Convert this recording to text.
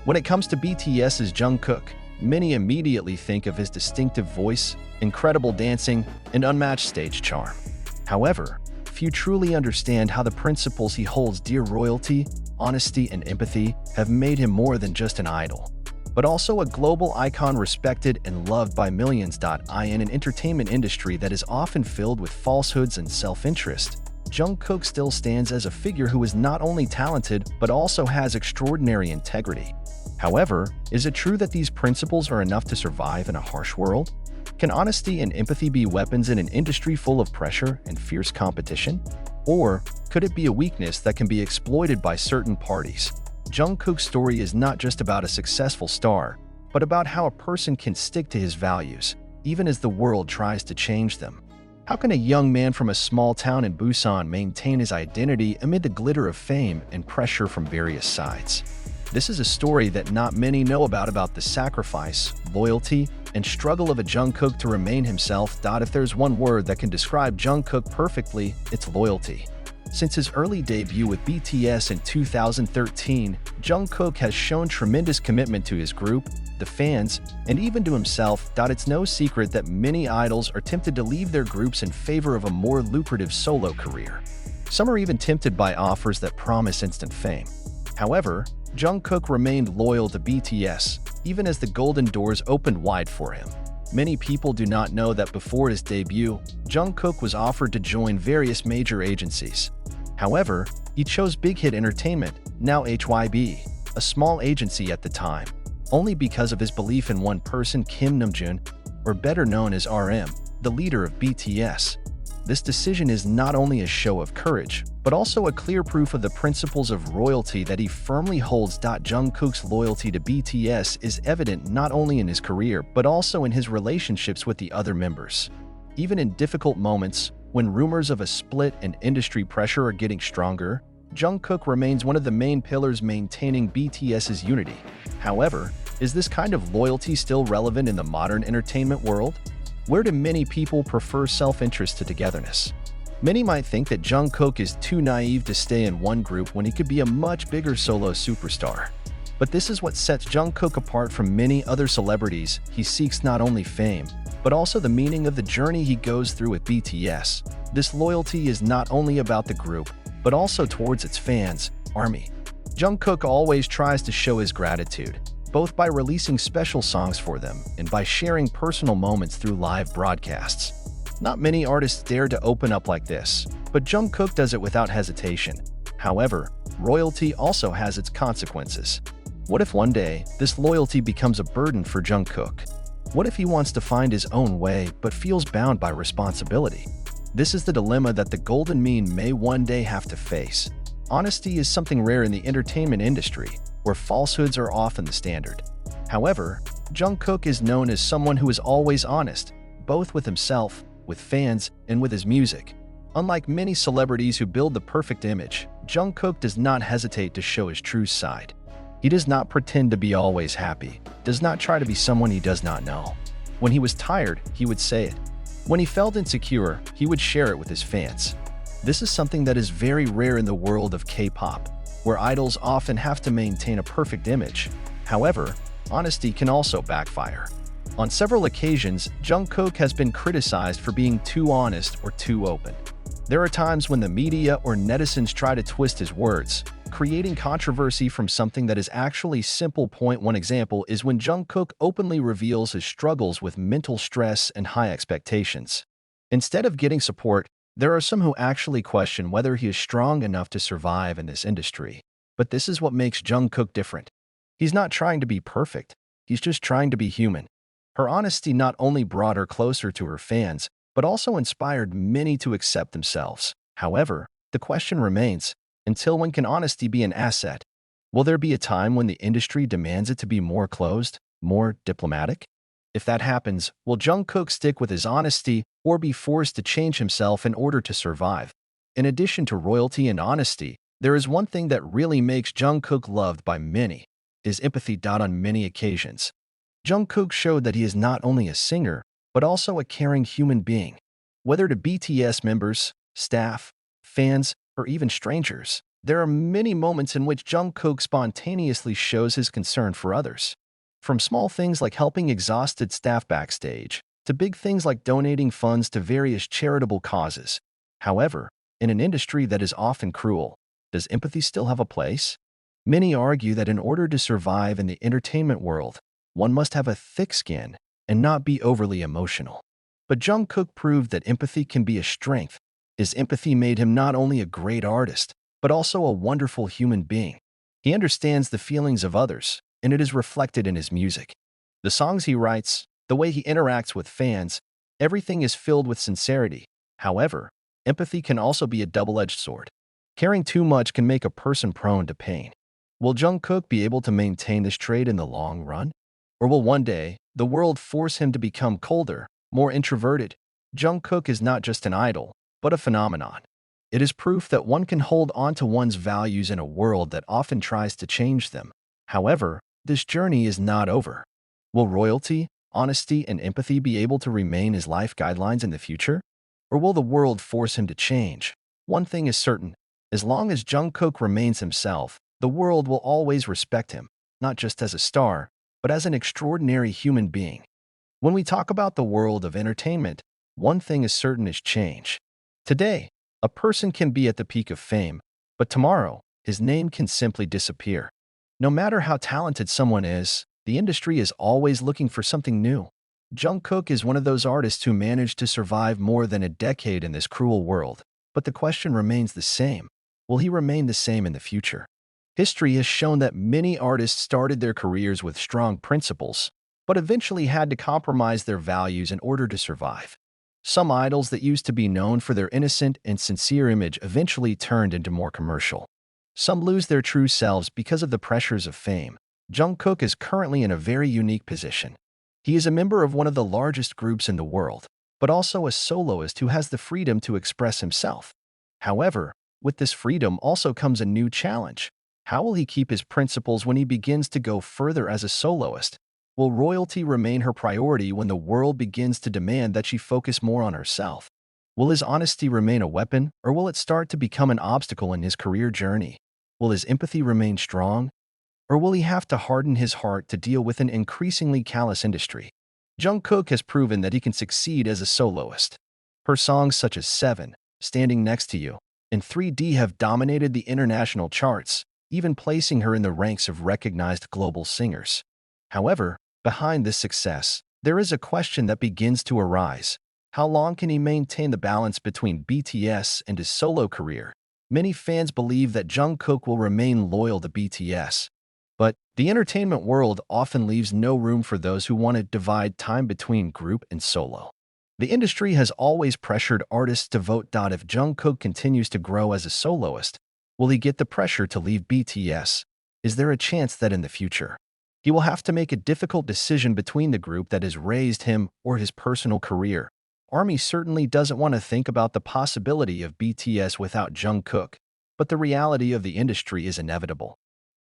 When it comes to BTS's Jungkook, many immediately think of his distinctive voice, incredible dancing, and unmatched stage charm. However, few truly understand how the principles he holds dear, royalty, honesty, and empathy, have made him more than just an idol, but also a global icon respected and loved by millions. In an entertainment industry that is often filled with falsehoods and self-interest, Jungkook still stands as a figure who is not only talented but also has extraordinary integrity. However, is it true that these principles are enough to survive in a harsh world? Can honesty and empathy be weapons in an industry full of pressure and fierce competition? Or could it be a weakness that can be exploited by certain parties? Jungkook's story is not just about a successful star, but about how a person can stick to his values, even as the world tries to change them. How can a young man from a small town in Busan maintain his identity amid the glitter of fame and pressure from various sides? This is a story that not many know about the sacrifice, loyalty, and struggle of a Jungkook to remain himself. If there's one word that can describe Jungkook perfectly, it's loyalty. Since his early debut with BTS in 2013, Jungkook has shown tremendous commitment to his group, the fans, and even to himself. It's no secret that many idols are tempted to leave their groups in favor of a more lucrative solo career. Some are even tempted by offers that promise instant fame. However, Jungkook remained loyal to BTS, even as the golden doors opened wide for him. Many people do not know that before his debut, Jungkook was offered to join various major agencies. However, he chose Big Hit Entertainment, now HYB, a small agency at the time, only because of his belief in one person, Kim Namjoon, or better known as RM, the leader of BTS. This decision is not only a show of courage, but also a clear proof of the principles of royalty that he firmly holds. Jungkook's loyalty to BTS is evident not only in his career, but also in his relationships with the other members. Even in difficult moments, when rumors of a split and industry pressure are getting stronger, Jungkook remains one of the main pillars maintaining BTS's unity. However, is this kind of loyalty still relevant in the modern entertainment world? Where do many people prefer self-interest to togetherness? Many might think that Jungkook is too naive to stay in one group when he could be a much bigger solo superstar. But this is what sets Jungkook apart from many other celebrities. He seeks not only fame, but also the meaning of the journey he goes through with BTS. This loyalty is not only about the group, but also towards its fans, ARMY. Jungkook always tries to show his gratitude, both by releasing special songs for them and by sharing personal moments through live broadcasts. Not many artists dare to open up like this, but Jungkook does it without hesitation. However, royalty also has its consequences. What if one day, this loyalty becomes a burden for Jungkook? What if he wants to find his own way but feels bound by responsibility? This is the dilemma that the golden mean may one day have to face. Honesty is something rare in the entertainment industry, where falsehoods are often the standard. However, Jungkook is known as someone who is always honest, both with himself, with fans, and with his music. Unlike many celebrities who build the perfect image, Jungkook does not hesitate to show his true side. He does not pretend to be always happy, does not try to be someone he does not know. When he was tired, he would say it. When he felt insecure, he would share it with his fans. This is something that is very rare in the world of K-pop, where idols often have to maintain a perfect image. However, honesty can also backfire. On several occasions, Jungkook has been criticized for being too honest or too open. There are times when the media or netizens try to twist his words, creating controversy from something that is actually simple. One example is when Jungkook openly reveals his struggles with mental stress and high expectations. Instead of getting support, there are some who actually question whether he is strong enough to survive in this industry. But this is what makes Jungkook different. He's not trying to be perfect, he's just trying to be human. Her honesty not only brought her closer to her fans, but also inspired many to accept themselves. However, the question remains, until when can honesty be an asset? Will there be a time when the industry demands it to be more closed, more diplomatic? If that happens, will Jungkook stick with his honesty or be forced to change himself in order to survive? In addition to royalty and honesty, there is one thing that really makes Jungkook loved by many, his empathy. On many occasions, Jungkook showed that he is not only a singer, but also a caring human being. Whether to BTS members, staff, fans, or even strangers, There are many moments in which Jungkook spontaneously shows his concern for others. From small things like helping exhausted staff backstage, to big things like donating funds to various charitable causes. However, in an industry that is often cruel, does empathy still have a place? Many argue that in order to survive in the entertainment world, one must have a thick skin and not be overly emotional. But Jungkook proved that empathy can be a strength. His empathy made him not only a great artist, but also a wonderful human being. He understands the feelings of others, and it is reflected in his music. The songs he writes, the way he interacts with fans, everything is filled with sincerity. However, empathy can also be a double-edged sword. Caring too much can make a person prone to pain. Will Jungkook be able to maintain this trait in the long run? Or will one day, the world force him to become colder, more introverted? Jungkook is not just an idol, but a phenomenon. It is proof that one can hold on to one's values in a world that often tries to change them. However, this journey is not over. Will royalty, honesty, and empathy be able to remain his life guidelines in the future? Or will the world force him to change? One thing is certain, as long as Jungkook remains himself, the world will always respect him, not just as a star, but as an extraordinary human being. When we talk about the world of entertainment, one thing is certain is change. Today, a person can be at the peak of fame, but tomorrow, his name can simply disappear. No matter how talented someone is, the industry is always looking for something new. Jungkook is one of those artists who managed to survive more than a decade in this cruel world, but the question remains the same. Will he remain the same in the future? History has shown that many artists started their careers with strong principles, but eventually had to compromise their values in order to survive. Some idols that used to be known for their innocent and sincere image eventually turned into more commercial. Some lose their true selves because of the pressures of fame. Jungkook is currently in a very unique position. He is a member of one of the largest groups in the world, but also a soloist who has the freedom to express himself. However, with this freedom also comes a new challenge. How will he keep his principles when he begins to go further as a soloist? Will royalty remain her priority when the world begins to demand that she focus more on herself? Will his honesty remain a weapon, or will it start to become an obstacle in his career journey? Will his empathy remain strong, or will he have to harden his heart to deal with an increasingly callous industry? Jungkook has proven that he can succeed as a soloist. Her songs such as 7, Standing Next to You, and 3D have dominated the international charts, even placing her in the ranks of recognized global singers. However, behind this success, there is a question that begins to arise. How long can he maintain the balance between BTS and his solo career? Many fans believe that Jungkook will remain loyal to BTS. But the entertainment world often leaves no room for those who want to divide time between group and solo. The industry has always pressured artists to vote. If Jungkook continues to grow as a soloist, will he get the pressure to leave BTS? Is there a chance that in the future, he will have to make a difficult decision between the group that has raised him or his personal career? ARMY certainly doesn't want to think about the possibility of BTS without Jungkook, but the reality of the industry is inevitable.